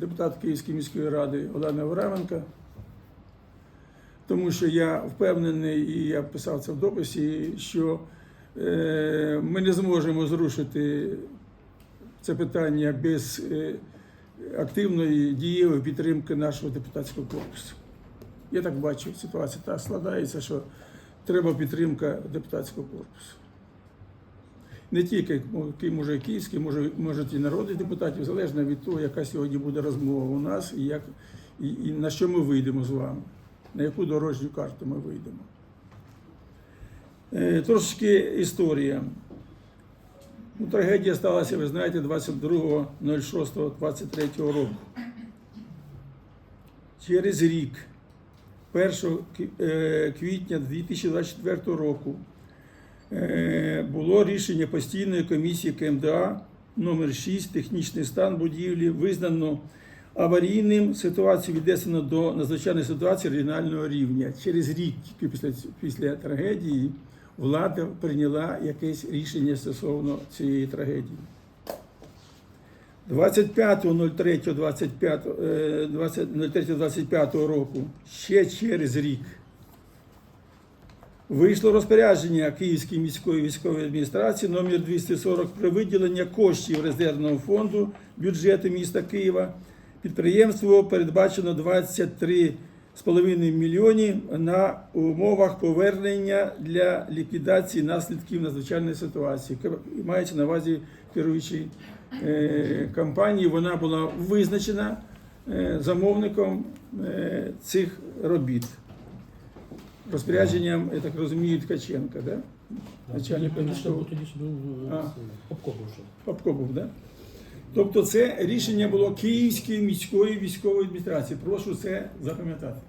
депутат Київської міської ради Олена Авраменко, тому що я впевнений, і я писав це в дописі, що ми не зможемо зрушити це питання без активної дієвої підтримки нашого депутатського корпусу. Я так бачу, ситуація так складається, що треба підтримка депутатського корпусу. Не тільки може київський, може і народних депутатів, залежно від того, яка сьогодні буде розмова у нас і на що ми вийдемо з вами, на яку дорожню карту ми вийдемо. Трошки історія. Трагедія сталася, ви знаєте, 22.06.23 року. Через рік, 1 квітня 2024 року, було рішення постійної комісії КМДА номер 6 «Технічний стан будівлі» визнано аварійним, ситуацію віднесено до надзвичайної ситуації регіонального рівня. Через рік після трагедії влада прийняла якесь рішення стосовно цієї трагедії. 25.03.25 року, ще через рік, вийшло розпорядження Київської міської військової адміністрації номер 240 про виділення коштів резервного фонду бюджету міста Києва. Підприємству передбачено 23,5 мільйонів на умовах повернення для ліквідації наслідків надзвичайної ситуації. Мається на увазі керуючої компанії, вона була визначена замовником цих робіт. Розпорядженням, я так розумію, Ткаченка, да? Начальник міського. Попко був, да? Тобто це рішення було Київської міської військової адміністрації. Прошу це запам'ятати.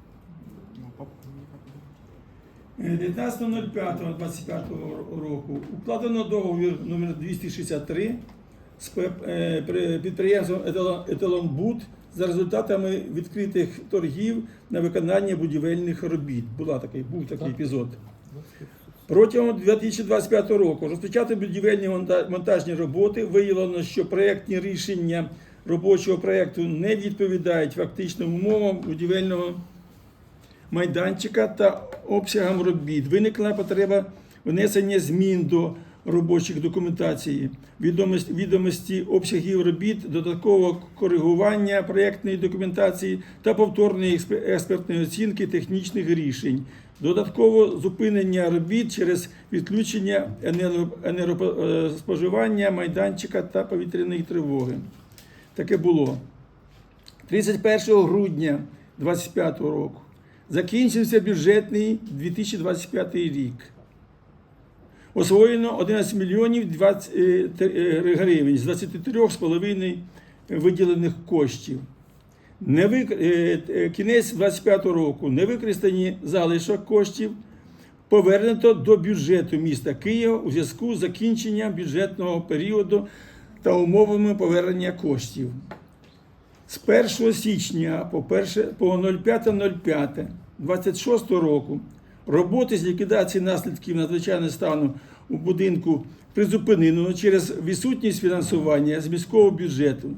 19.05.25 року укладено договір номер 263 з підприємством «Еталонбуд» за результатами відкритих торгів на виконання будівельних робіт. Був такий епізод. Протягом 2025 року розпочати будівельні монтажні роботи. Виявлено, що проєктні рішення робочого проєкту не відповідають фактичним умовам будівельного майданчика та обсягам робіт. Виникла потреба внесення змін до робочих документацій, відомості обсягів робіт, додаткового коригування проєктної документації та повторної експертної оцінки технічних рішень. Додатково зупинення робіт через відключення енергоспоживання майданчика та повітряної тривоги. Таке було. 31 грудня 2025 року закінчився бюджетний 2025 рік. Освоєно 11 мільйонів 20 гривень з 23,5 виділених коштів. Кінець 2025 року. Невикористані залишок коштів повернуто до бюджету міста Києва у зв'язку з закінченням бюджетного періоду та умовами повернення коштів. З 1 січня по 05.05.26 року роботи з ліквідації наслідків надзвичайного стану у будинку призупинено через відсутність фінансування з міського бюджету.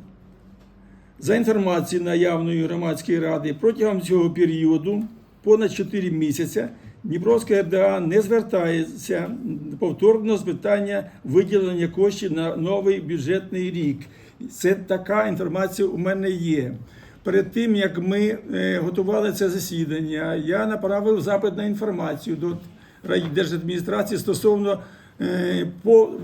За інформацією наявної громадської ради, протягом цього періоду, понад 4 місяці, Дніпровська РДА не звертається повторно з питання виділення коштів на новий бюджетний рік. Це така інформація у мене є. Перед тим, як ми готували це засідання, я направив запит на інформацію до райдержадміністрації стосовно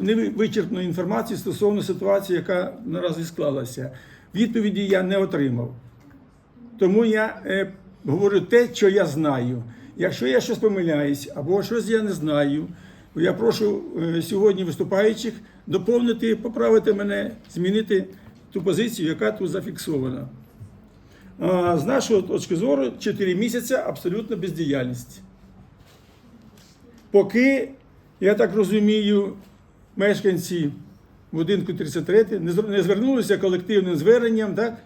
невичерпної інформації стосовно ситуації, яка наразі склалася. Відповіді я не отримав. Тому я говорю те, що я знаю. Якщо я щось помиляюсь або щось я не знаю, я прошу сьогодні виступаючих доповнити, поправити мене, змінити ту позицію, яка тут зафіксована. З нашої точки зору, 4 місяці абсолютно бездіяльність. Поки, я так розумію, мешканці будинку 33 не звернулися колективним зверненням, так,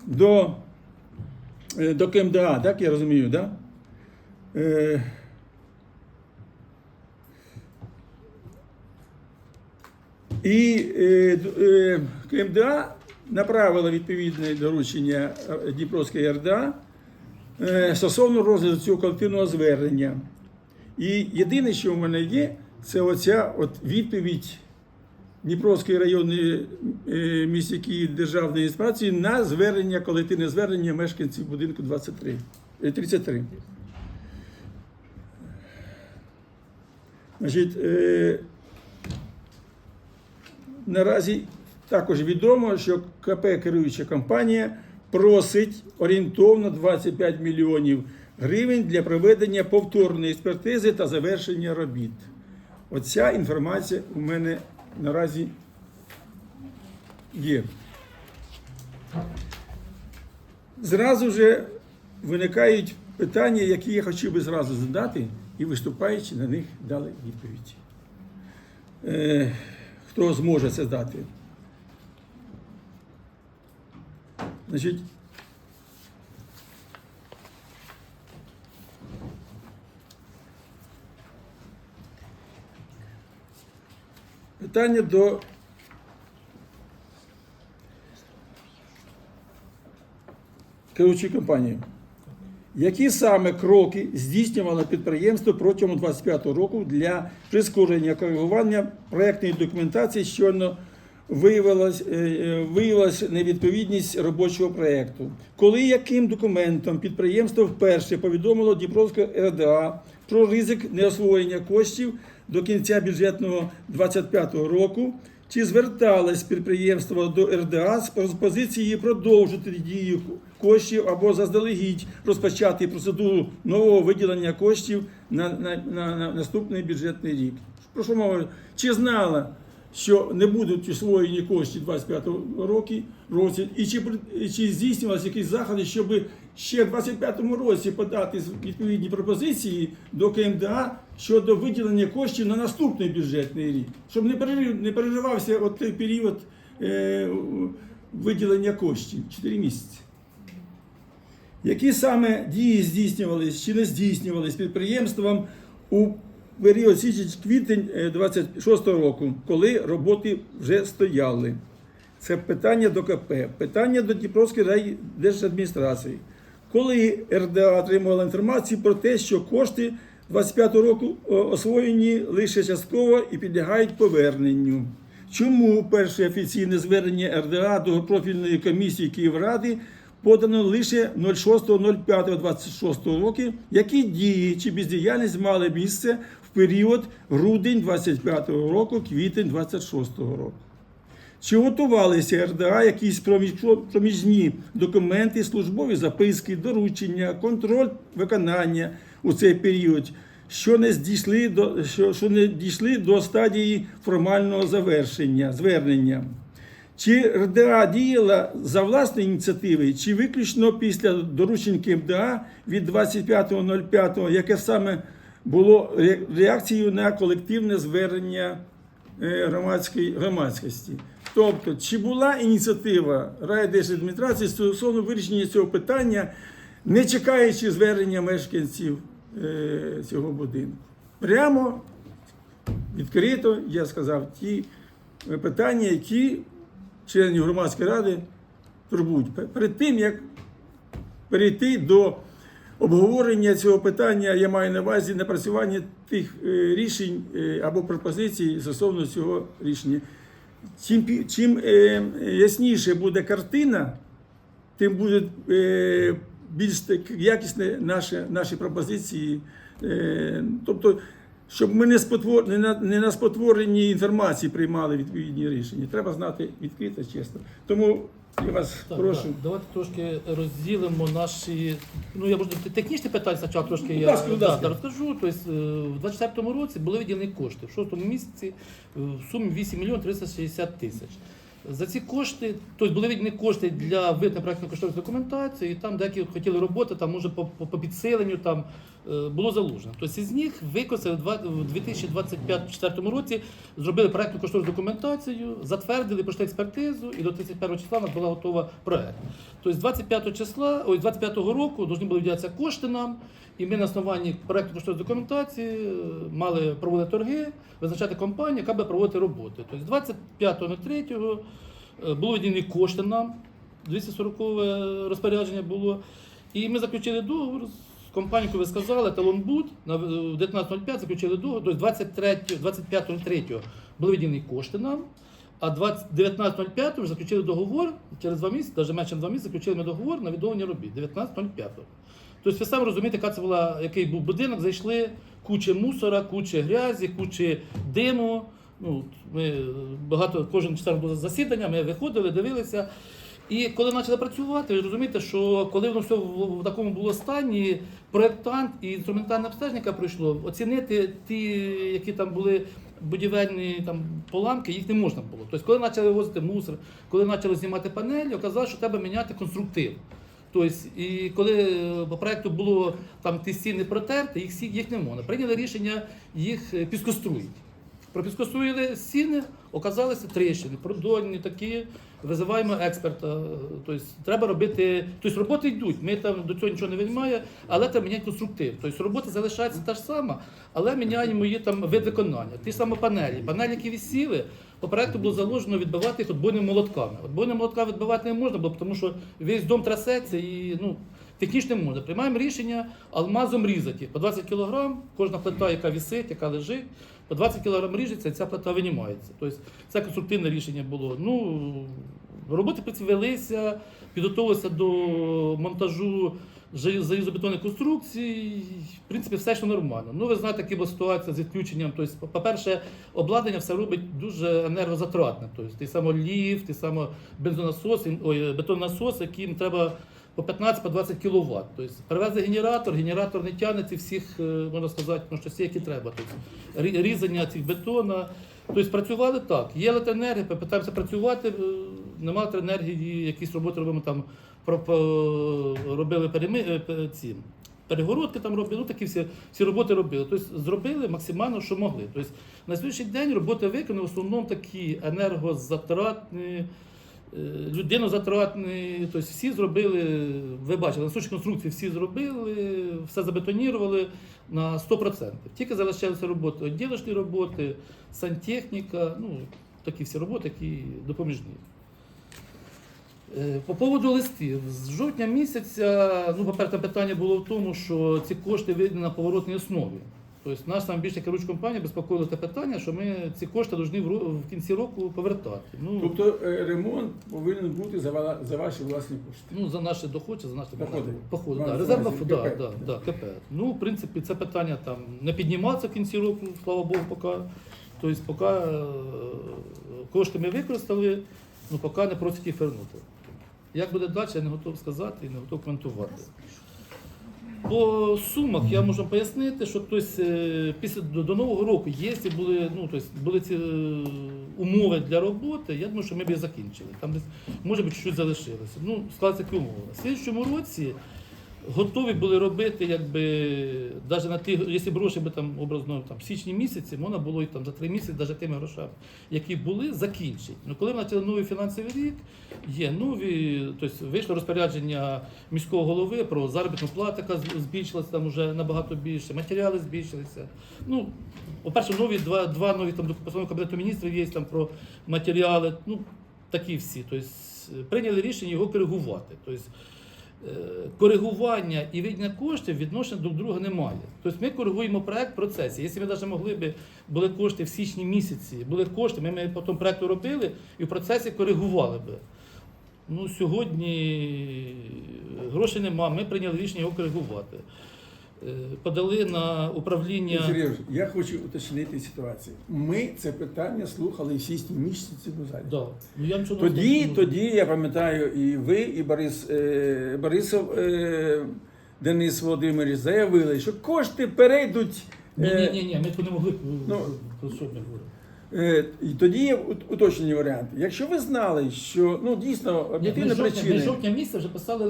до КМДА, так, я розумію, так? І КМДА направила відповідне доручення Дніпровської РДА стосовно розгляду цього колективного звернення. І єдине, що в мене є, це оця відповідь Дніпровської районної місті Київ державної адміністрації на звернення, колективне звернення мешканців будинку 33. Значить, наразі також відомо, що КП «Керуюча компанія» просить орієнтовно 25 мільйонів гривень для проведення повторної експертизи та завершення робіт. Оця інформація у мене наразі є. Зразу ж виникають питання, які я хотів би зразу задати, і виступаючи на них дали відповідь. Хто зможе це дати? Значить, питання до керуючої компанії. Які саме кроки здійснювало підприємство протягом 2025 року для прискорення коригування проєктної документації, щойно виявилась невідповідність робочого проєкту? Коли яким документом підприємство вперше повідомило Дніпровську РДА про ризик неосвоєння коштів до кінця бюджетного 2025 року? Чи зверталось підприємство до РДА з пропозицією продовжити дію коштів або заздалегідь розпочати процедуру нового виділення коштів на наступний бюджетний рік? Прошу мови, чи знала, що не будуть освоєні кошти 2025 році, і чи здійснювалися якісь заходи, щоб ще в 2025 році подати відповідні пропозиції до КМДА щодо виділення коштів на наступний бюджетний рік, щоб не переривався той період виділення коштів 4 місяці. Які саме дії здійснювалися чи не здійснювалися підприємством у період січень-квітень 26 року, коли роботи вже стояли? Це питання до КП, питання до Дніпровської райдержадміністрації. Коли РДА отримувала інформацію про те, що кошти 25 року освоєні лише частково і підлягають поверненню? Чому перше офіційне звернення РДА до профільної комісії Київради подано лише 06.05.26 року? Які дії чи бездіяльність мали місце в період грудень 25 року, квітень 26 року? Чи готувалися РДА якісь проміжні документи, службові записки, доручення, контроль виконання у цей період, що не дійшли до стадії формального звернення? Чи РДА діяла за власної ініціативи, чи виключно після доручень КМДА від 25.05, яке саме було реакцією на колективне звернення громадськості? Тобто, чи була ініціатива райдержадміністрації стосовно вирішення цього питання, не чекаючи звернення мешканців цього будинку? Прямо, відкрито, я сказав, ті питання, які членів громадської ради турбують. Перед тим, як перейти до обговорення цього питання, я маю на увазі напрацювання тих рішень або пропозицій стосовно цього рішення. Чим ясніше буде картина, тим будуть більш якісні наші пропозиції. Тобто, щоб ми не на спотворенні інформації приймали відповідні рішення. Треба знати відкрито, чесно. Тому я вас прошу. Так. Давайте трошки розділимо наші, я можу технічні питання спочатку трошки Будь ласка. розкажу. Тобто, в 2024 році були виділені кошти в 6 місяці в сумі 8 мільйонів 360 тисяч. За ці кошти, тобто були виділені кошти для виготовлення проєктно-кошторисної документації, і там деякі хотіли роботи, там може по підсиленню там було залучено. Тобто із них використали в 2024 році, зробили проєктно-кошторисну документацію, затвердили, пройшли експертизу, і до 31 числа у нас була готова проєкт. Тобто з 25 року повинні були виділятися кошти нам, і ми на основанні проєктно-кошторисної документації мали проводити торги, визначати компанію, яка буде проводити роботи. Тобто 25.03 Було виділені кошти нам, 240 розпорядження було. І ми заключили договор з компанією, яку ви сказали, Талонбуд, на 19.05 заключили договор, тобто 25.03 були виділені кошти нам, а 19.05 вже заключили договор, через 2 місяці, навіть менше 2 місяці, заключили ми договор на відновлення робіт, 19.05. Тобто ви самі розумієте, який був будинок, зайшли куча мусора, куча грязі, куча диму. Ну, ми кожен член було засідання, ми виходили, дивилися. І коли почали працювати, ви розумієте, що коли воно все в такому було стані, проєктант і інструментальне обстеження, яке пройшло, оцінити ті, які там були будівельні там, поламки, їх не можна було. Тобто, коли почали вивозити мусор, коли почали знімати панелі, оказалось, що треба міняти конструктив. Тобто, і коли по проєкту було там ті стіни протерти, їх не можна. Прийняли рішення їх піскоструїти. Пропіскоструїли стіни, оказалися тріщини, продольні такі, визиваємо експерта. Тобто, треба робити, тобто роботи йдуть, ми там до цього нічого не виймає, але треба міняти конструктив. Тобто робота залишається та ж сама, але міняємо її там вид виконання. Ті ж самі панелі, які висіли, по проєкту було заложено відбивати їх отбойними молотками. Отбойними молотками відбивати не можна було, тому що весь дом трясеться і технічно не можна. Приймаємо рішення алмазом різати. По 20 кг, кожна плита, яка висить, яка лежить, по 20 кг ріжеться і ця плита винімається. Тобто це конструктивне рішення було. Роботи велися, підготувалися до монтажу залізобетонних конструкцій, в принципі, все йшло нормально. Ви знаєте, яка була ситуація з відключенням. Тобто, по-перше, обладнання все робить дуже енергозатратне. Тобто, той самий ліфт, той самий бетоннасос, яким треба по 15-20 кВт. Тобто, привезли генератор не тягне цих всіх, можна сказати, що всі, які треба. Тобто, різання цих бетона. Тобто, працювали так. Є електроенергія, питаємося працювати, немає електроенергії, якісь роботи робимо там, робили ці перегородки, там робили, такі всі роботи робили. Тобто, зробили максимально, що могли. Тобто, на сьогоднішній день роботи виконані в основному такі енергозатратні, людинозатратні, тобто всі зробили, ви бачили, на сучі конструкції всі зробили, все забетонірували на 100%. Тільки залишилися роботи, відділочні роботи, сантехніка, такі всі роботи, які допоміжні. По поводу листів. З жовтня місяця, по-перше, питання було в тому, що ці кошти видані на поворотній основі. Тобто нас найбільша керуюча компанія безпокоїла те питання, що ми ці кошти повинні в кінці року повертати. Тобто ремонт повинен бути за ваші власні кошти? За наші доходи, за наші походи. Резервна КП. В принципі, це питання там не піднімається в кінці року, слава Богу, поки. Тобто, поки кошти ми використали, поки не просять їх вернути. Як буде далі, я не готов сказати і не готов коментувати. По сумах я можу пояснити, що до Нового року, якщо були ці умови для роботи, я думаю, що ми б їх закінчили. Там десь, може бути, щось залишилося. Склалися такі умови. В слідчому році готові були робити, навіть на ті, якщо б гроші образно в січні місяці, можна було і за 3 місяці, навіть тими грошами, які були, закінчити. Коли ми почали новий фінансовий рік, є нові, тобто вийшло розпорядження міського голови про заробітну плату, яка збільшилася там вже набагато більше, матеріали збільшилися. По-перше, два нові постанови Кабінету міністрів є там про матеріали, такі всі. Тобто прийняли рішення його коригувати. Тобто, коригування і виділення коштів відношення до друга немає. Тобто ми коригуємо проект в процесі. Якщо ми навіть могли б, були кошти в січні місяці, були кошти, ми потім проекту робили і в процесі коригували б. Сьогодні грошей немає, ми прийняли рішення його коригувати. Подали на управління... Сергій, я хочу уточнити ситуацію. Ми це питання слухали в січні місяці в залі. Да. Тоді, я пам'ятаю, і ви, і Борисов Денис Володимирович заявили, що кошти перейдуть... Ні, ми тут не могли, про що ми говоримо. І тоді є уточнені варіанти. Якщо ви знали, що дійсно об'єктивні причини... Ми жовтня місяця вже писали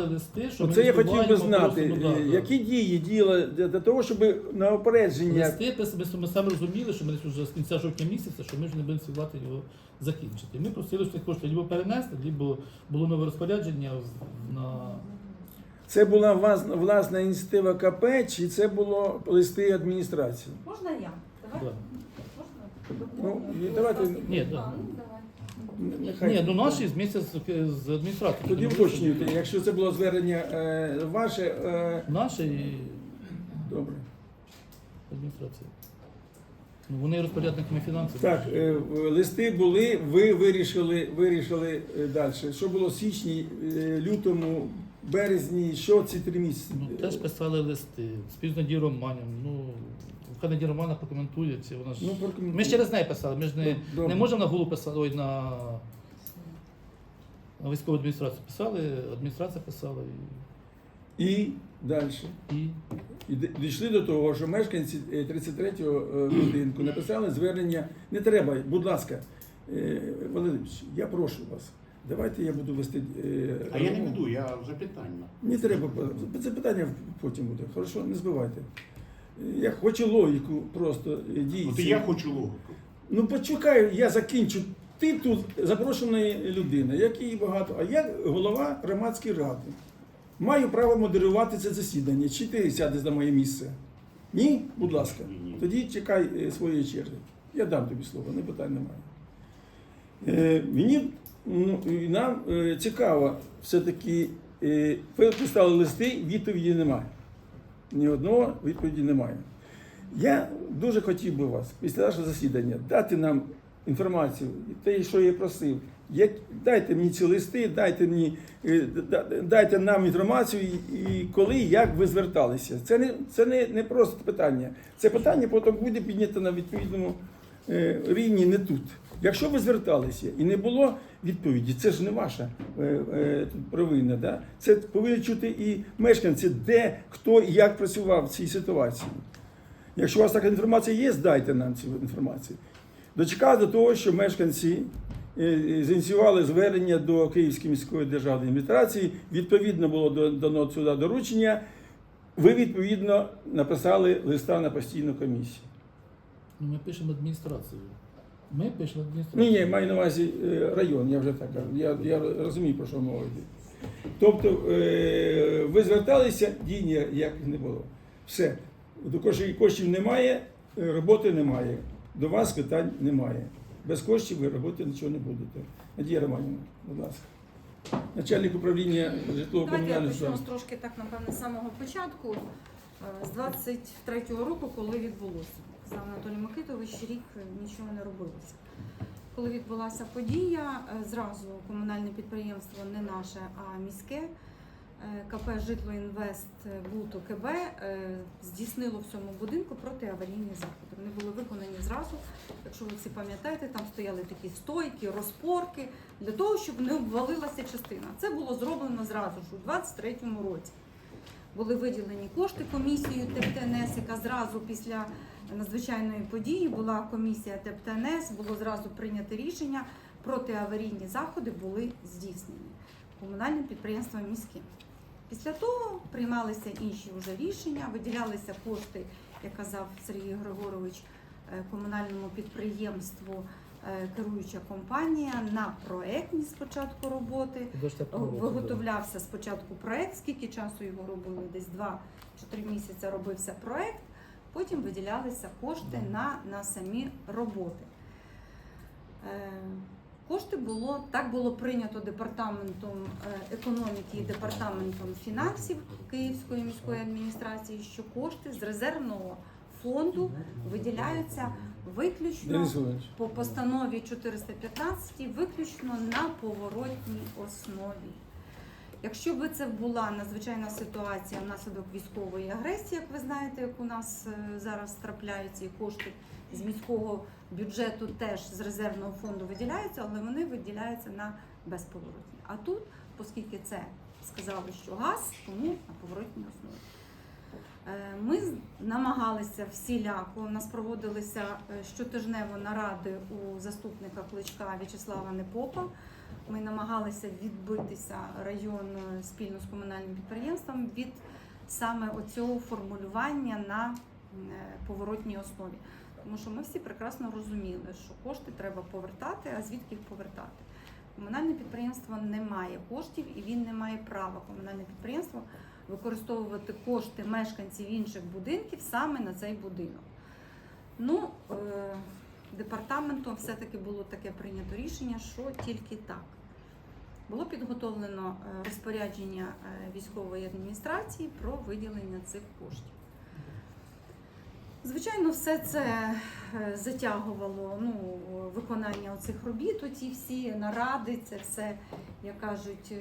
листи. Що це я хотів би знати, які дії діяли для того, щоб на опередження... Листи, ми самі розуміли, що ми вже з кінця жовтня місяця, що ми вже не будемо встигати його закінчити. Ми просили, що ці кошти або перенести, або було нове розпорядження на... Це була власна ініціатива КП, чи це було листи адміністрації? Можна я? Давай. Да. Можна? Давайте... Ні, да. Давай. Нехай. Ні, ну наші з місця з адміністрації. Тоді уточнюйте, якщо це було звернення ваше, Наші і добре. адміністрації. Ну, вони розпорядниками фінансів. Так, листи були, ви вирішили далі. Що було в січні, лютому, березні, що ці 3 місяці? Ну, теж писали листи. Спільно Надія Романів. Ну, хай Надія Романа прокоментує це. Вона ж... Ну, прокоментуйте. Ми ж через неї писали. Ми ж не Добре. можемо на голову писати, ой, на військову адміністрацію писали, адміністрація писала І далі. і І дійшли до того, що мешканці 33-го будинку написали звернення. Не треба, будь ласка, Валерійович, я прошу вас, давайте я буду вести. А я не веду, я запитання. Не треба, це питання потім буде. Хорошо, не збивайте. Я хочу логіку просто дій. От і я хочу логіку. Ну почекай, я закінчу. Ти тут запрошена людина, як і багато, а я голова громадської ради. Маю право модерувати це засідання. Чи ти сядеш на моє місце? Ні? Будь ласка. Ні. Тоді чекай своєї черги. Я дам тобі слово, не питань немає. Мені і нам цікаво, все-таки ви писали листи, відповіді немає. Ні одного відповіді немає. Я дуже хотів би вас після нашого засідання дати нам інформацію, те, що я просив. Дайте мені ці листи, дайте нам інформацію, і коли, як ви зверталися. Це не просто питання. Це питання потім буде піднято на відповідному рівні, не тут. Якщо ви зверталися і не було відповіді, це ж не ваша провина. Да? Це повинні чути і мешканці, де, хто і як працював в цій ситуації. Якщо у вас така інформація є, дайте нам цю інформацію. Дочекав до того, що мешканці зініціювали звернення до Київської міської державної адміністрації, відповідно було дано сюди доручення, ви відповідно написали листа на постійну комісію. ну, ми пишемо адміністрацію. Ми пишемо адміністрацію. Ні, маю на увазі район, я вже так кажу, я розумію, про що мова йде. Тобто ви зверталися, дій ніяких не було. Все. До коштів немає, роботи немає. До вас питань немає. Без коштів ви робити нічого не будете. Надія Романівна, будь ласка. Начальник управління Давайте я житлово-комунального почну господарства. трошки так, напевне, з самого початку, з 23-го року, коли відбулося. Казав Анатолій Микитович, рік нічого не робилося. Коли відбулася подія, зразу комунальне підприємство не наше, а міське, КП «Житлоінвест Булто КБ» здійснило в цьому будинку протиаварійні заходи. Вони були виконані зразу, якщо ви всі пам'ятаєте, там стояли такі стойки, розпорки, для того, щоб не обвалилася частина. Це було зроблено зразу ж у 23-му році. Були виділені кошти комісією ТЕП-ТНС, яка зразу після надзвичайної події була комісія ТЕП-ТНС, було зразу прийнято рішення, протиаварійні заходи були здійснені комунальним підприємством міським. Після того приймалися інші вже рішення, виділялися кошти, як казав Сергій Григорович, комунальному підприємству керуюча компанія на проектні спочатку роботи. Виготовлявся спочатку проект, скільки часу його робили, десь 2-3 місяці робився проект, потім виділялися кошти на самі роботи. Кошти так було прийнято департаментом економіки і департаментом фінансів Київської міської адміністрації, що кошти з резервного фонду виділяються виключно по постанові 415, виключно на поворотній основі. Якщо б це була надзвичайна ситуація внаслідок військової агресії, як ви знаєте, як у нас зараз трапляються, і кошти з міського бюджету теж з резервного фонду виділяються, але вони виділяються на безповоротні. А тут, оскільки це сказали, що газ, тому на поворотній основі. Ми намагалися всіляко, у нас проводилися щотижнево наради у заступника Кличка В'ячеслава Непопа. Ми намагалися відбитися район спільно з комунальним підприємством від саме оцього формулювання на поворотній основі. Тому що ми всі прекрасно розуміли, що кошти треба повертати, а звідки їх повертати. Комунальне підприємство не має коштів і він не має права, комунальне підприємство, використовувати кошти мешканців інших будинків саме на цей будинок. Ну, департаментом все-таки було таке прийнято рішення, що тільки так. Було підготовлено розпорядження військової адміністрації про виділення цих коштів. Звичайно, все це затягувало виконання оцих робіт, оці всі наради, це все, як кажуть,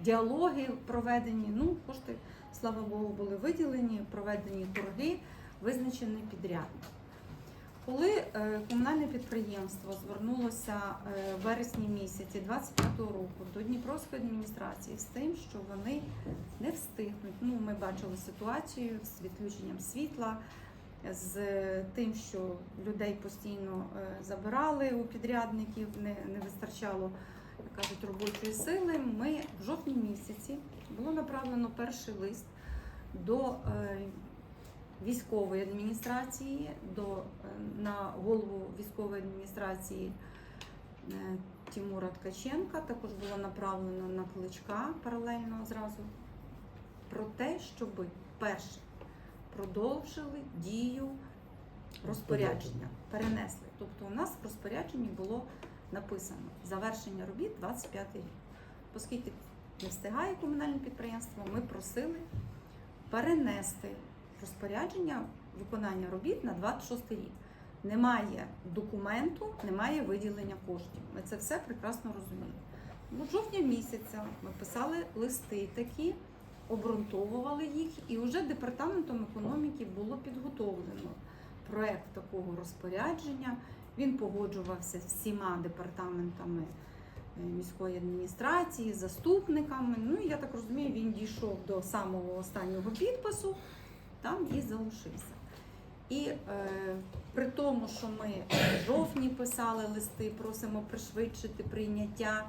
діалоги проведені. Кошти, слава Богу, були виділені, проведені торги, визначений підрядник. Коли комунальне підприємство звернулося в вересні місяці 2025 року до Дніпровської адміністрації з тим, що вони не встигнуть, ми бачили ситуацію з відключенням світла, з тим, що людей постійно забирали у підрядників, не вистачало, як кажуть, робочої сили, ми в жовтні місяці було направлено перший лист до військової адміністрації, на голову військової адміністрації Тимура Ткаченка, також було направлено на Кличка паралельно зразу, про те, щоб перше продовжили дію розпорядження, перенесли. Тобто у нас в розпорядженні було написано завершення робіт 25 рік. Оскільки не встигає комунальне підприємство, ми просили перенести розпорядження виконання робіт на 26 рік. Немає документу, немає виділення коштів. Ми це все прекрасно розуміємо. З жовтня місяця ми писали листи такі, обґрунтовували їх, і вже департаментом економіки було підготовлено проект такого розпорядження. Він погоджувався з всіма департаментами міської адміністрації, заступниками. І я так розумію, він дійшов до самого останнього підпису, там і залишився. І при тому, що ми в жовтні писали листи, просимо пришвидшити прийняття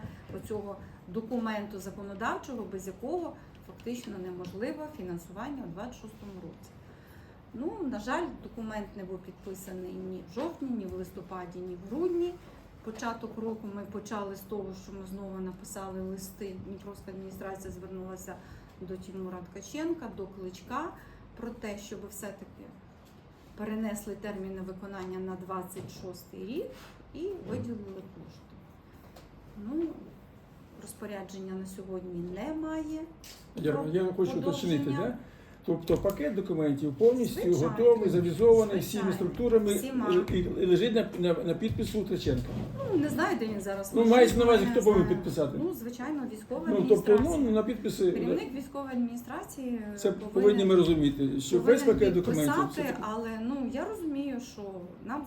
цього документу законодавчого, без якого фактично неможливо фінансування у 2026 році. На жаль, документ не був підписаний ні в жовтні, ні в листопаді, ні в грудні. Початок року ми почали з того, що ми знову написали листи. Дніпровська адміністрація звернулася до Тимура Ткаченка, до Кличка, про те, щоб все-таки перенесли терміни виконання на 26 рік і виділили кошти. Розпорядження на сьогодні немає. Я хочу уточнити, Продовження. да? Тобто пакет документів повністю Звичайно. готовий, завізований всіми Звичайно. структурами Всіма. і лежить на підпису Ткаченка. Не знаю, де він зараз. Мається на увазі, не хто повинен знаю. підписати? Звичайно, військова Тобто, адміністрація. на підписи Керівник військової адміністрації це повинні ми розуміти, що весь пакет документів. підписати, але я розумію, що нам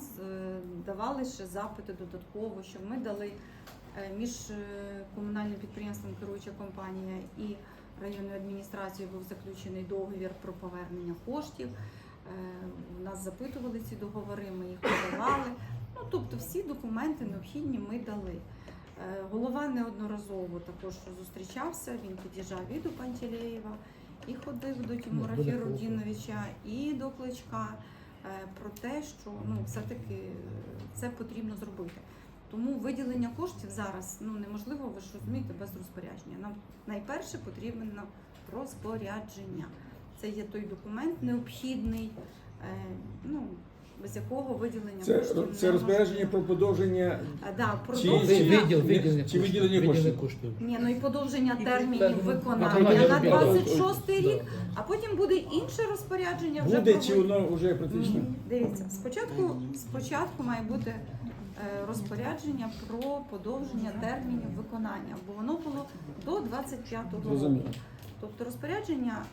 давали ще запити додатково, що ми дали між комунальним підприємством керуюча компанія і районною адміністрацією був заключений договір про повернення коштів. Нас запитували ці договори, ми їх подавали. Тобто всі документи необхідні ми дали. Голова неодноразово також зустрічався, він під'їжджав і до Пантелеєва, і ходив до Тимура Фірудіновича, і до Кличка про те, що все-таки це потрібно зробити. Тому виділення коштів зараз неможливо, ви ж розумієте, без розпорядження. Нам найперше потрібно розпорядження. Це є той документ необхідний, без якого виділення коштів Це розпорядження про подовження продовження. чи виділення коштів? І подовження термінів виконання Виконання на робіт. 26 рік, а потім буде інше розпорядження. Вже Буде чи воно вже практично? Дивіться, спочатку має бути розпорядження про подовження термінів виконання, бо воно було до 25-го року. Зрозуміло. Тобто розпорядження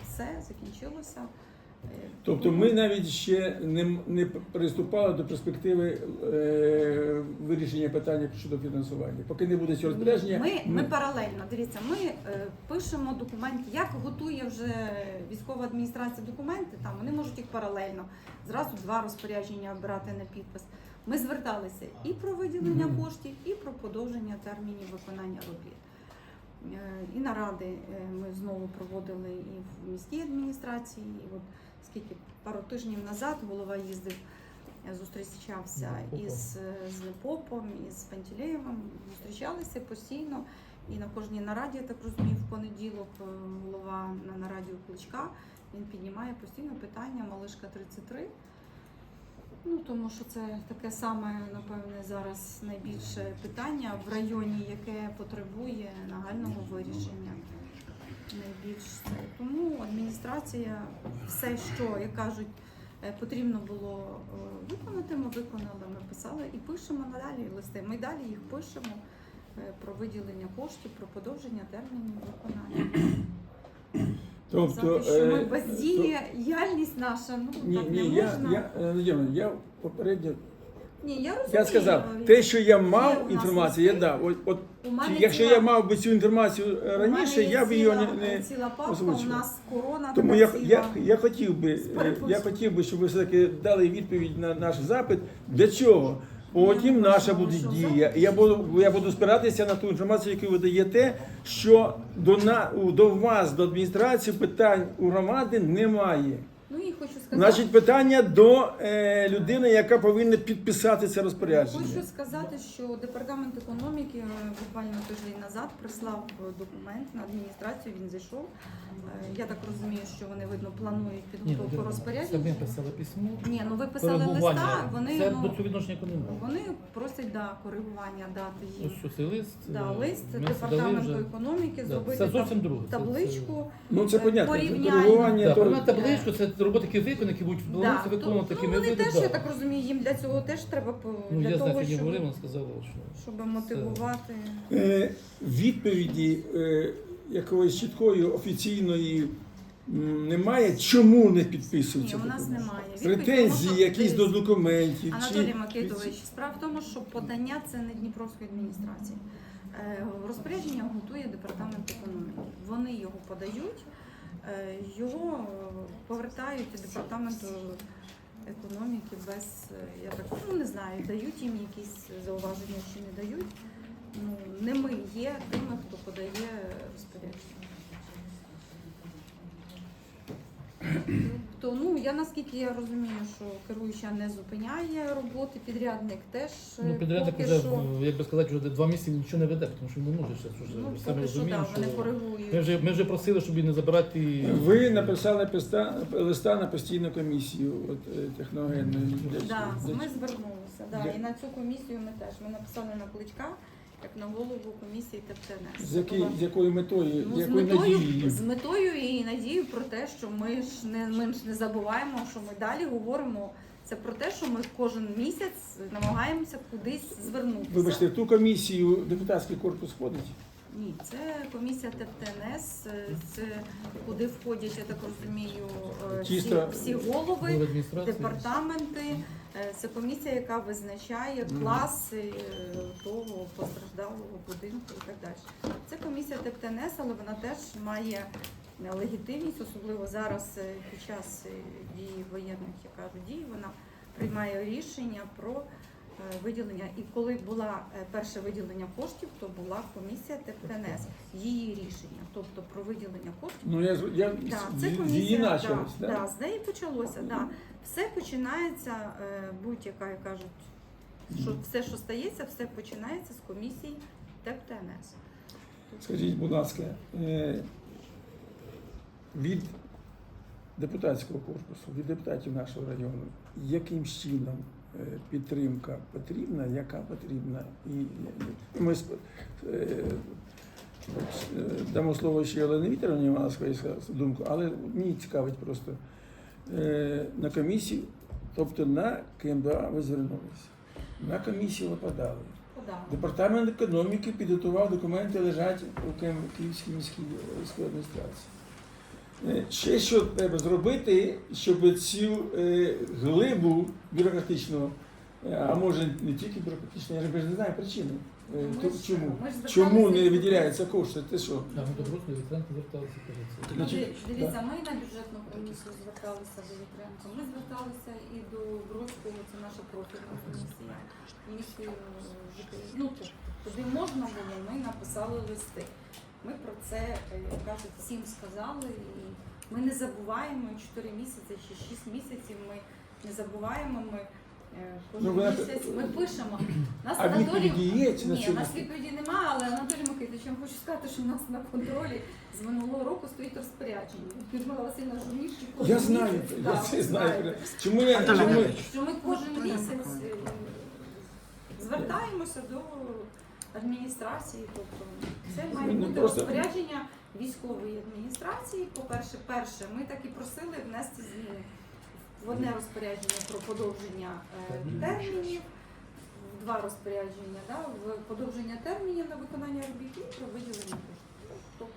все закінчилося. Тобто ми навіть ще не приступали до перспективи вирішення питання щодо фінансування. Поки не буде цього розпорядження. Ми паралельно, дивіться, ми пишемо документи, як готує вже військова адміністрація документи, там вони можуть їх паралельно, зразу два розпорядження брати на підпис. Ми зверталися і про виділення коштів, і про подовження термінів виконання робіт. І наради ми знову проводили і в міській адміністрації. І скільки пару тижнів назад голова їздив, зустрічався із Непопом, із Пантелеєвим, зустрічалися постійно. І на кожній нараді, я так розумію, в понеділок голова на нараді у Кличка, він піднімає постійно питання Малишка 33. Ну, тому що це таке саме, напевне, зараз найбільше питання в районі, яке потребує нагального вирішення. Найбільш це. Тому адміністрація все, що, як кажуть, потрібно було виконати, ми виконали, ми писали і пишемо надалі листи. Ми далі їх пишемо про виділення коштів, про подовження термінів виконання. Тобто, Сказати, що ми бездіяльність наша, ну ні, так не ні, можна. я попередньо Ні, я розумію. я сказав, те, що я Є у мав нас інформацію, я листи. дав. От У мене якщо ціла- я мав би цю інформацію раніше, у мене я б її ціла, не ціла папка, у озвучував. нас корона Тому така я ціла. хотів би, щоб ви все-таки дали відповідь на наш запит, для чого. Потім Я наша думаю, буде що дія. І я буду спиратися на ту інформацію, яку ви даєте, що до вас, до адміністрації, питань у громади немає. Ну і хочу сказати, Значить, питання до людини, яка повинна підписати це розпорядження. хочу сказати, що департамент економіки буквально тиждень назад прислав документ на адміністрацію, він зайшов. Я так розумію, що вони, видно, планують підготовку Це розпорядження. ми писали письмо. Ні, ну ви писали Коригування. листа, вони, Це ну, до цього відношення ніякого немає. вони просять коригування дати їм. Ось що цей лист. Лист ми дали департаменту вже. економіки Да, зробити це зовсім друге. Це- табличку. Ну це понятно. порівняння. Коригування, Да, то- проведення табличку, це роботи, які виконані, які будуть плануються Да, виконувати, ну, які ми вони теж, я видали. так розумію, їм для цього теж треба Ну, для я того, знаю, що не щоб, говорив, вона сказала, що... щоб мотивувати. Відповіді якоїсь чіткої офіційної немає, чому не підписується. Ні, у нас документ? немає. Відповідь, Претензії тому що, якісь до дивіться, документів. Анатолій Микитович, справа в тому, що подання це не Дніпровської адміністрації. Розпорядження готує департамент економіки. Вони його подають, його повертають департаменту економіки без, я так не знаю, дають їм якісь зауваження чи не дають. Ну, не ми є тими, хто подає розпорядження. Тобто, ну, я наскільки я розумію, що керуюча не зупиняє роботи, підрядник теж Ну, підрядник поки вже, що, як би сказати, вже 2 місяці нічого не веде, тому що не може ще, що ну, самі поки що, розуміємо, да, вони що... коригують. Ми вже просили, щоб її не забирати... Ви написали листа на постійну комісію техногенну. Да, ми звернулися, да, і на цю комісію ми теж. Ми написали на Кличка, як на голову комісії ТЕП-ТНС. З якою метою, Ну, якою надією? з метою і надією про те, що ми ж не забуваємо, що ми далі говоримо. Це про те, що ми кожен місяць намагаємося кудись звернутися. Вибачте, в ту комісію депутатський корпус входить? Ні, це комісія ТЕП-ТНС, це куди входять, я так розумію, Чисто всі голови, Голови адміністрації. департаменти. Це комісія, яка визначає клас того постраждалого будинку і так далі. Це комісія ТЕП-ТНС, але вона теж має легітимність, особливо зараз під час дії воєнних, я кажу, дій, вона приймає рішення про виділення. І коли було перше виділення коштів, то була комісія ТЕП-ТНС, її рішення, тобто про виділення коштів. Ну, Да, це з її комісія, почалось, да, да? да, з неї почалося. Да. Все починається, будь-яка, як кажуть, що все, що стається, все починається з комісії ТЕП-ТНС. Скажіть, будь ласка, від депутатського корпусу, від депутатів нашого району, яким чином підтримка потрібна, яка потрібна? І ми дамо слово ще Олені Вікторівні, вона скаже свою думку, але мені цікавить просто на комісію, тобто на КМДА ви звернулися, на комісію ви подали. Подали. Департамент економіки підготував документи, лежать у Київській міській військовій адміністрації. Ще що треба зробити, щоб цю глибу бюрократичну, а може не тільки бюрократичну, я ж не знаю причини. Чому не виділяються кошти? Те що? Так, ми до Бродського Вітренка зверталися, кажуть. Значить, Дивіться, ми на бюджетну комісію зверталися до Вітренка, ми зверталися і до Бродського, це наша профільна комісія. Комісію, ну, туди можна було, ми написали листи. Ми про це, як кажуть, всім сказали, і ми не забуваємо 4 місяці чи 6 місяців, ми не забуваємо, ми Кожен Ну, ви- місяць ми пишемо. Нас А відповіді є чи на Ні, у сьогодні? нас відповіді немає, але Анатолій Микитович, я вам хочу сказати, що у нас на контролі з минулого року стоїть розпорядження. Людмила Васильівна Журніщик кожен Я знаю, місяць, я да, це ви знаю. знаєте. Чому я Що ми кожен місяць звертаємося до адміністрації, тобто це має Ну, бути просто- розпорядження військової адміністрації. Перше, ми так і просили внести зміни в одне розпорядження про подовження термінів, в два розпорядження, да, в подовження термінів на виконання робіт і про виділення коштів. Тобто,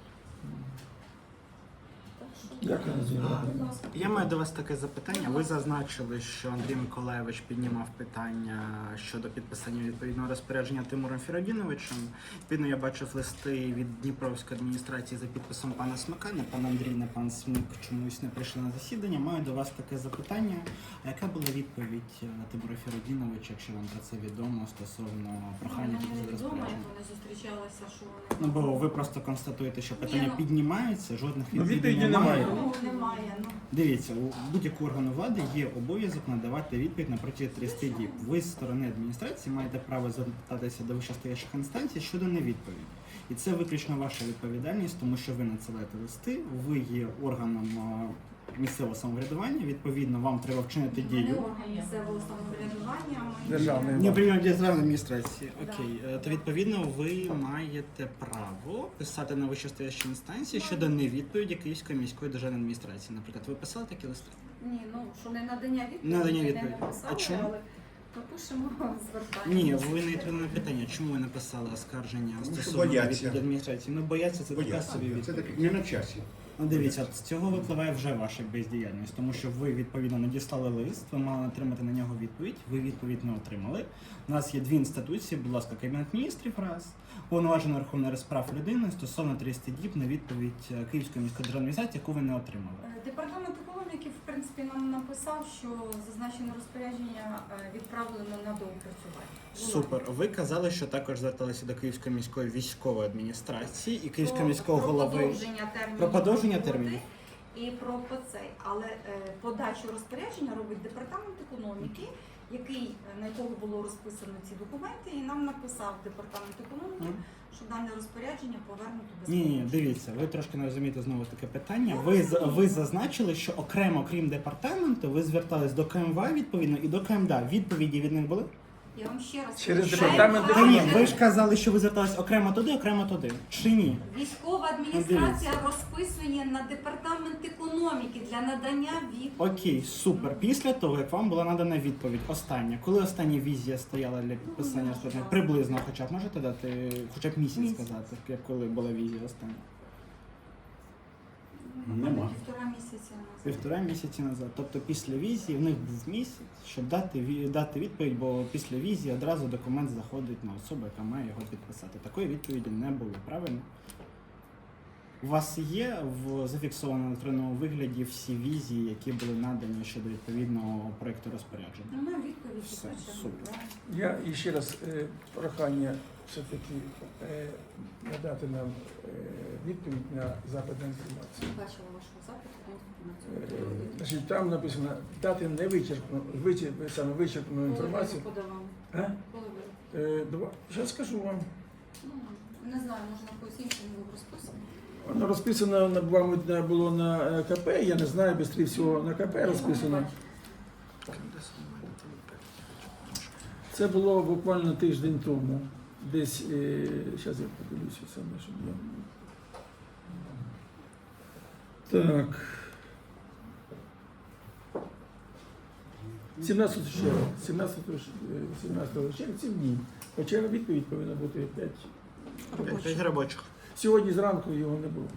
так що, Дякую, Надія. будь ласка. Я маю до вас таке запитання. Ви зазначили, що Андрій Миколайович піднімав питання щодо підписання відповідного розпорядження Тимуром Фіродіновичем. Відповідно, я бачив листи від Дніпровської адміністрації за підписом пана Смика. Не пан Андрій, не пан Смик чомусь не прийшли на засідання. Маю до вас таке запитання. А яка була відповідь Тимура Фіродіновича, якщо вам про це відомо, стосовно прохання Мені підписати невідомо, як розпорядження? вони зустрічалися, що Ну, вони... бо ви просто констатуєте, що питання Ні, ну- піднімаються, жодних Ну, відповідей відповіді немає. немає. Ну, немає, ну. Дивіться, у будь-якого органу влади є обов'язок надавати відповідь на протязі 30 діб. Ви з сторони адміністрації маєте право звертатися до вищестоящих інстанцій щодо невідповіді. І це виключно ваша відповідальність, тому що ви надсилаєте листи, ви є органом місцевого самоврядування, відповідно, вам треба вчинити Ми не дію. орган місцевого самоврядування, ми... Державний Ні, орган. приймемо державної адміністрації. Да. Окей, то відповідно ви маєте право писати на вищестоящі інстанції щодо невідповіді Київської міської державної адміністрації. Наприклад, ви писали такі листи? Ні, ну, що не надання відповіді, Надання ми відповіді. не написали, А чому? але ми пишемо звертання. Ні, ви не відповіли на питання, чому ви написали оскарження Тому що стосовно бояться. відповіді адміністрації. Ну, бояться, це така Бояться. собі Це відповідь. таке не на часі. Ну, дивіться, з цього випливає вже ваша бездіяльність, тому що ви відповідно надіслали лист, ви мали отримати на нього відповідь, ви відповідь не отримали. У нас є дві інституції, будь ласка, Кабінет міністрів раз, Уповноважена Верховної Ради з прав людини стосовно 30 діб на відповідь Київської міської державної адміністрації, яку ви не отримали. Департамент економіки, в принципі, нам написав, що зазначене розпорядження відправлено на доопрацювання. Була Супер. Ви казали, що також зверталися до Київської міської військової адміністрації і Київського Про- міського голови. подовження термінів Про подовження роботи термінів. І про цей. Але подачу розпорядження робить департамент економіки, на якого було розписано ці документи, і нам написав департамент економіки, що дане розпорядження повернуто без Ні, порушень. дивіться, ви трошки не розумієте знову таке питання. Ви зазначили, що окремо, крім департаменту, ви звертались до КМВА відповідно і до КМДА. Відповіді від них були? Я вам ще раз Через кажу, департамент Та ні, ви ж казали, що ви звертались окремо туди, чи ні? Військова адміністрація розписує на департамент економіки для надання відповіді. Окей, супер. Після того, як вам була надана відповідь, остання, коли остання візія стояла для підписання розпорядження? Приблизно, хоча б можете дати, хоча б місяць сказати, як коли була візія остання? Нема. Півтора місяця назад. Півтора місяці назад. Тобто після візії в них був місяць, щоб дати відповідь, бо після візії одразу документ заходить на особу, яка має його підписати. Такої відповіді не було, правильно? У вас є в зафіксованому електронному вигляді всі візії, які були надані щодо відповідного проєкту розпорядження? Ну, на відповідь, Все, звичайно, супер. да. Я і ще раз прохання все-таки надати нам відповідь на запит на інформацію. Я бачила вашого запиту на інформацію. Значить, там написано дати саме вичерпну інформацію. Коли ви його подавали? А? Коли ви? Зараз скажу вам. Ну, не знаю, може на когось іншому ви розписані. Воно розписано, мабуть, було на КП, я не знаю, швидше всього на КП розписано. Це було буквально тиждень тому. Десь, зараз я подивлюся саме, щоб я... Так. 17 червня, 17 червня, 7 днів. Хоча відповідь повинна бути 5. 5 робочих. Сьогодні зранку його не було.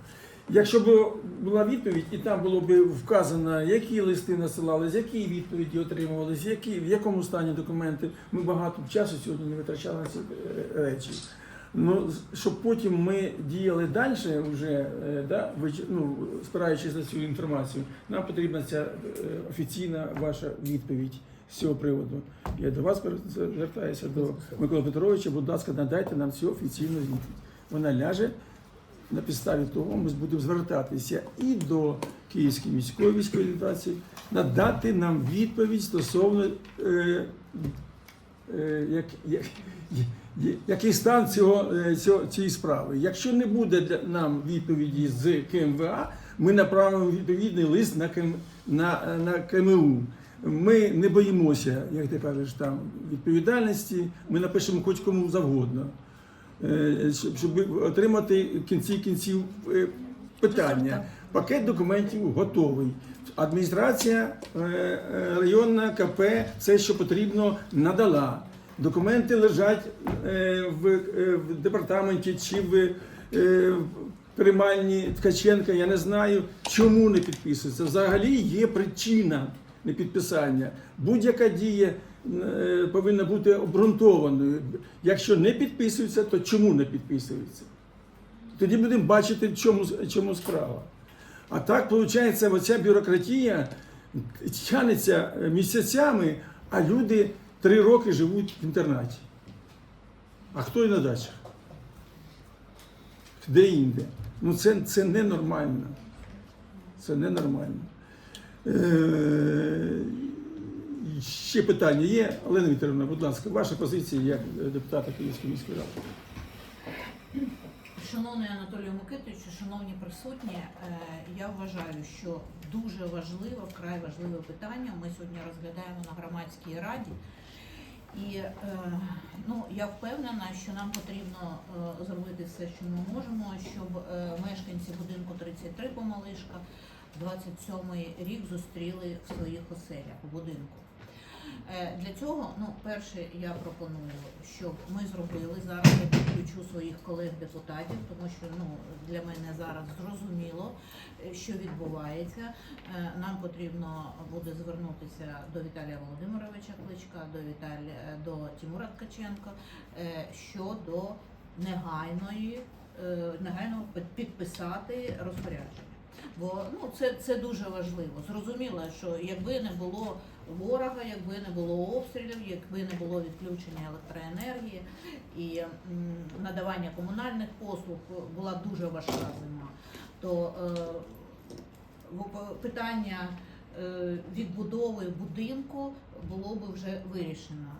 Якщо б була відповідь, і там було б вказано, які листи насилались, які відповіді отримувались, в якому стані документи, ми багато часу сьогодні не витрачали на ці речі. Ну, щоб потім ми діяли далі, вже, да, спираючись на цю інформацію, нам потрібна ця офіційна ваша відповідь з цього приводу. Я до вас звертаюся, до Миколи Петровича, будь ласка, надайте нам цю офіційну відповідь. Вона ляже. На підставі того ми будемо звертатися і до Київської міської військової адміністрації, надати нам відповідь стосовно який стан цієї справи. Якщо не буде нам відповіді з КМВА, ми направимо відповідний лист на КМУ. Ми не боїмося, як ти кажеш, там відповідальності, ми напишемо хоч кому завгодно, щоб отримати в кінці кінців питання. Пакет документів готовий. Адміністрація районна КП все, що потрібно, надала. Документи лежать в департаменті чи в приймальні Ткаченка. Я не знаю, чому не підписується. Взагалі є причина непідписання. Будь-яка дія повинна бути обґрунтованою. Якщо не підписується, то чому не підписується? Тоді будемо бачити, в чому справа. А так, виходить, оця бюрократія тягнеться місяцями, а люди 3 роки живуть в інтернаті. А хто і на дачах? Де-інде. Ну це ненормально. Це ненормально. Ще питання є? Олена Вікторівна, будь ласка, ваша позиція як депутата Київської міської ради. Шановний Анатолію Микитовичу, шановні присутні, я вважаю, що дуже важливе, вкрай важливе питання ми сьогодні розглядаємо на громадській раді. І я впевнена, що нам потрібно зробити все, що ми можемо, щоб мешканці будинку 33 Помалишка 27-й рік зустріли в своїх оселях у будинку. Для цього, перше, я пропоную, щоб ми зробили зараз, я підключу своїх колег-депутатів, тому що для мене зараз зрозуміло, що відбувається. Нам потрібно буде звернутися до Віталія Володимировича Кличка, до Тимура Ткаченка щодо негайно підписати розпорядження. Бо це дуже важливо. Зрозуміло, що якби не було ворога, якби не було обстрілів, якби не було відключення електроенергії і надавання комунальних послуг, була дуже важка зима, то питання відбудови будинку було би вже вирішено.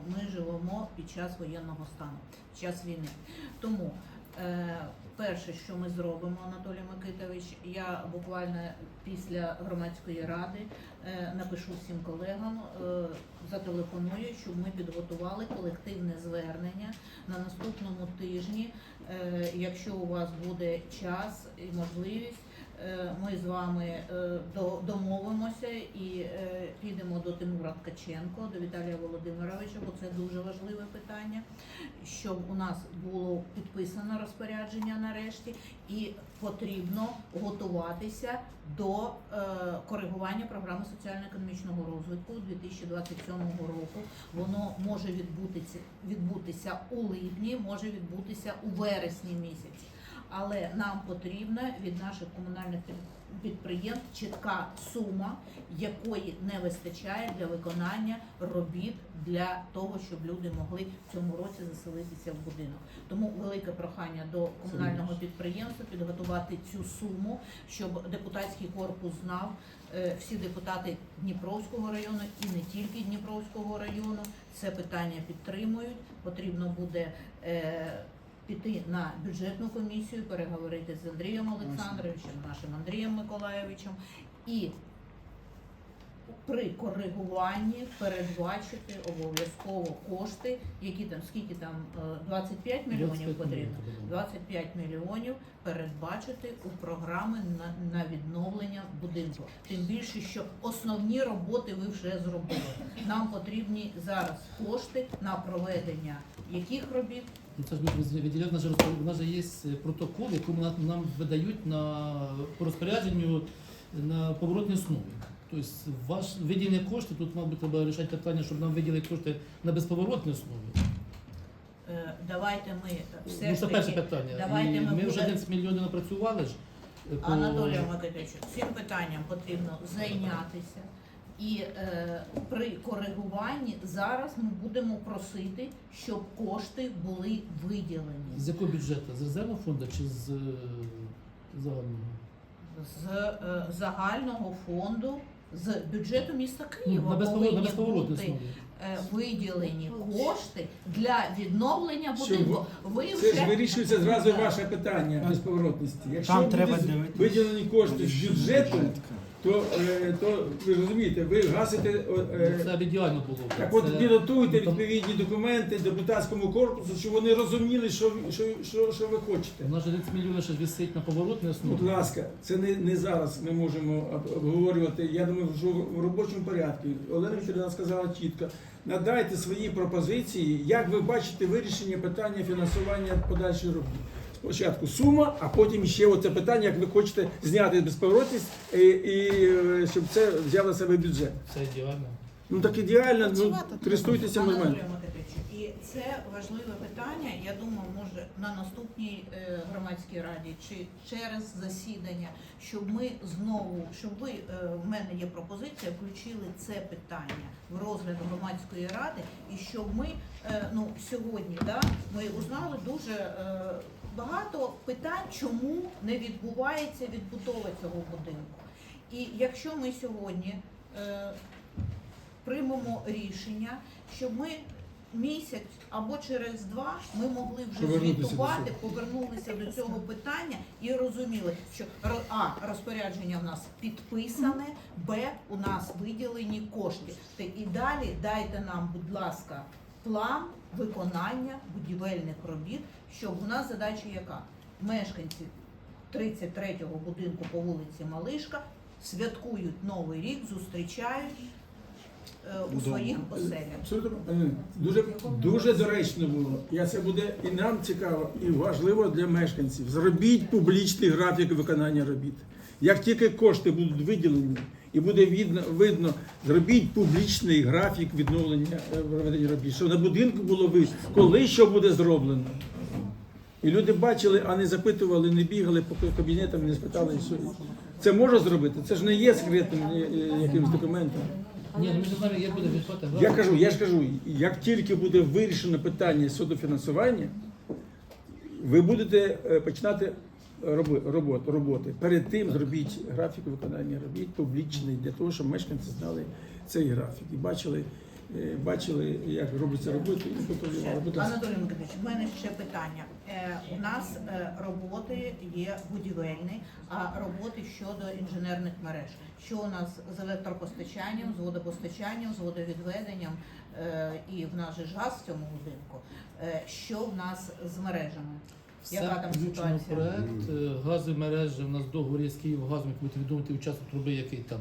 Ми живемо під час воєнного стану, під час війни. Тому перше, що ми зробимо, Анатолій Микитович, я буквально після громадської ради напишу всім колегам, зателефоную, щоб ми підготували колективне звернення на наступному тижні. Якщо у вас буде час і можливість, ми з вами домовимося і підемо до Тимура Ткаченка, до Віталія Володимировича, бо це дуже важливе питання, щоб у нас було підписано розпорядження нарешті, і потрібно готуватися до коригування програми соціально-економічного розвитку 2027 року. Воно може відбутися у липні, може відбутися у вересні місяці. Але нам потрібна від наших комунальних підприємств чітка сума, якої не вистачає для виконання робіт для того, щоб люди могли в цьому році заселитися в будинок. Тому велике прохання до комунального підприємства підготувати цю суму, щоб депутатський корпус знав, всі депутати Дніпровського району і не тільки Дніпровського району це питання підтримують. Потрібно буде піти на бюджетну комісію, переговорити з Андрієм Олександровичем, нашим Андрієм Миколайовичем, і при коригуванні передбачити обов'язково кошти, які там, скільки там, 25 мільйонів потрібно? 25 мільйонів передбачити у програми на відновлення будинку. Тим більше, що основні роботи ви вже зробили. Нам потрібні зараз кошти на проведення яких робіт? Це ж ми виділяємо, у нас же є протокол, який нам видають по розпорядженню на поворотній основі. Тобто ваш виділення коштів, тут, мабуть, треба вирішати питання, щоб нам виділили кошти на безповоротній основі. Давайте ми все ж це таки... перше питання. І ми вже 11 мільйонів напрацювали ж. Анатолію Микитовичу, цим питанням потрібно зайнятися. І при коригуванні зараз ми будемо просити, щоб кошти були виділені. З якого бюджету? З резервного фонду чи з загального? З загального фонду, з бюджету міста Києва На безповоротній повинні основі. бути виділені кошти для відновлення Що будинку. Ви Це ж вже вирішується зразу ваше питання безповоротності. Якщо Там треба будуть дивитися. виділені кошти з бюджету, то ви розумієте, ви гасите. Це б ідеально було. Так от Це- підготуйте ну, там- відповідні документи депутатському корпусу, щоб вони розуміли, що ви хочете. У нас же 30 мільйонів ще висить на поворотній основі. Будь ласка, це не зараз ми можемо обговорювати. Я думаю, що в робочому порядку. Олена Вікторівна сказала чітко. Надайте свої пропозиції, як ви бачите вирішення питання фінансування подальшої роботи. Спочатку сума, а потім ще оце питання, як ви хочете зняти безповоротність і щоб це взяв на себе бюджет. Це ідеально. Ну так ідеально, ну Працювати користуйтеся Анатолію нормально. Микитовичу, і це важливе питання. Я думаю, може на наступній громадській раді чи через засідання, щоб ми знову, щоб ви в мене є пропозиція, включили це питання в розгляд громадської ради, і щоб ми сьогодні ми узнали дуже багато питань, чому не відбувається відбудова цього будинку. І якщо ми сьогодні приймемо рішення, щоб ми місяць або через 2 ми могли вже Повернутися звітувати, до повернулися до цього питання і розуміли, що розпорядження в нас підписане, у нас виділені кошти. І далі дайте нам, будь ласка, план виконання будівельних робіт, щоб у нас задача яка? Мешканці 33-го будинку по вулиці Малишка святкують Новий рік, зустрічають у своїх оселях. Абсолютно дуже доречно було. Це буде і нам цікаво, і важливо для мешканців. Зробіть публічний графік виконання робіт. Як тільки кошти будуть виділені і буде видно, зробіть публічний графік відновлення проведення робіт, щоб на будинку було видно, коли що буде зроблено. І люди бачили, а не запитували, не бігали по кабінетам, не спитали, що це може зробити. Це ж не є секретним якимось документом. Ні, ну ми ж знаємо, як буде відбувати. Я ж кажу, як тільки буде вирішено питання щодо фінансування, ви будете починати роботи. Перед тим зробіть графік виконання робіт публічний, для того, щоб мешканці знали цей графік і бачили, як робиться робота, і контролювали. Будь ласка. Анатолій Микитович, в мене ще питання. У нас роботи є будівельні, а роботи щодо інженерних мереж. Що у нас з електропостачанням, з водопостачанням, з водовідведенням, і в нас же ж газ в цьому будинку. Що в нас з мережами? Яка там включено ситуація? проект, газові мережі, у нас договір є з Київгазом, як будете відомити участок труби, який там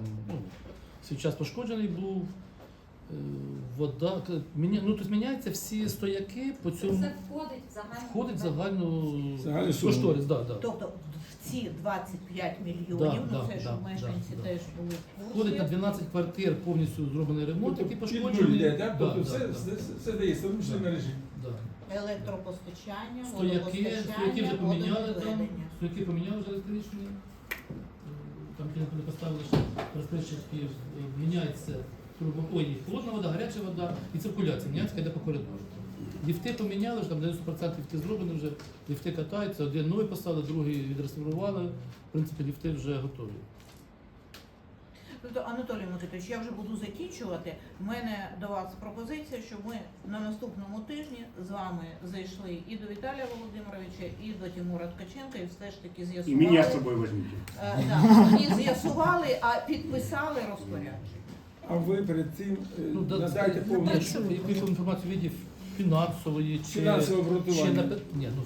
свій час пошкоджений був. Вода, тобто міняються всі стояки по цьому. Це входить в загальну Загальну суму. кошторис, да. Тобто в ці 25 мільйонів, це щоб мешканці теж були в курсі. Входить на 12 квартир повністю зроблений ремонт, який пошкоджений. Йде, так? Да, Тобто да, все дається в ручній мережі. да. Електропостачання, Стояки вже водопостачання, поміняли там, водовідведення. стояки поміняли вже електричні. Там не поставили ще розписчики, міняється труба, холодна вода, гаряча вода і циркуляція, міняється, йде по коридору. Ліфти поміняли, вже там 90% ліфти зроблені вже, ліфти катаються, один новий поставили, другий відреставрували, в принципі, ліфти вже готові. Тобто, Анатолій Микитович, я вже буду закінчувати. У мене до вас пропозиція, щоб ми на наступному тижні з вами зайшли і до Віталія Володимировича, і до Тимура Ткаченка, і все ж таки И з'ясували. меня с собой возьмите. І з'ясували, а підписали розпорядження. А ви перед цим надайте Ну, повну яку інформацію видів фінансової чи Фінансове обґрунтування.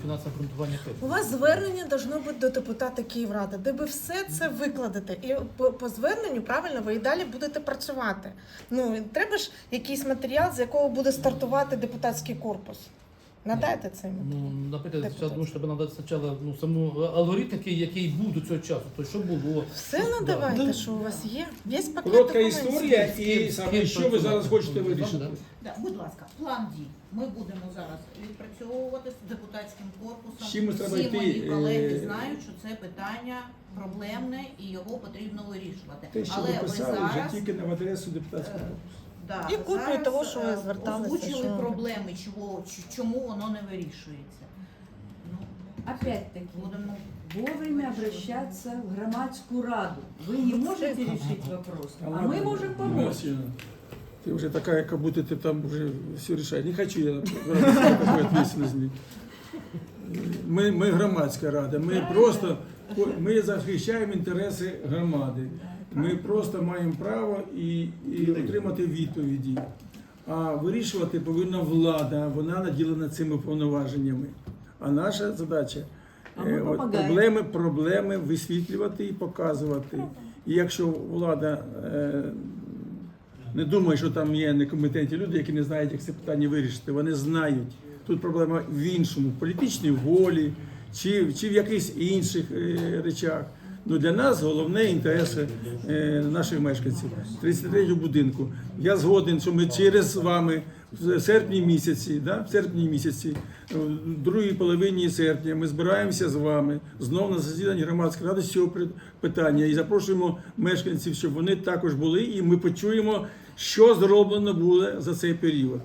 фінансове обґрунтування. У вас звернення должно бути до депутата Київради, де ви все це викладете. І по зверненню, правильно, ви і далі будете працювати. Треба ж якийсь матеріал, з якого буде стартувати депутатський корпус. Надайте це йому. Наприклад, Депутат. я думаю, що треба надати спочатку саму алгоритм, який був до цього часу. Тобто, що було? Все надавайте, що у вас є. Весь пакет коротка документів. історія З і ким саме що ви зараз хочете вирішити. Да? Да, будь ласка, план дій. Ми будемо зараз відпрацьовувати з депутатським корпусом. З чимось треба Всі йти, мої колеги знають, що це питання проблемне і його потрібно вирішувати. Те, що Але ви ви писали, вже зараз тільки на адресу депутатського корпусу. да, І копію зараз, того, що ви зверталися, озвучили що- проблеми, чому воно не вирішується. Опять-таки, Будемо вовремя обращаться в громадскую раду. Вы не можете решить вопрос, а мы можем помочь. Ты уже такая, как будто ты там уже все решаешь. Не хочу я брать на себя такой ответственность. Ми громадська рада, ми захищаємо інтереси громади. Ми просто маємо право і отримати відповіді. А вирішувати повинна влада, вона наділена цими повноваженнями. А наша задача проблеми висвітлювати і показувати. І якщо влада не думає, що там є некомпетентні люди, які не знають, як це питання вирішити, вони знають. Тут проблема в іншому, в політичній волі чи в якихось інших речах. Ну, для нас головне інтереси наших мешканців 33-го будинку. Я згоден, що ми через вами в серпні місяці, в другій половині серпня ми збираємося з вами знову на засіданні громадської ради з цього питання і запрошуємо мешканців, щоб вони також були, і ми почуємо, що зроблено буде за цей період.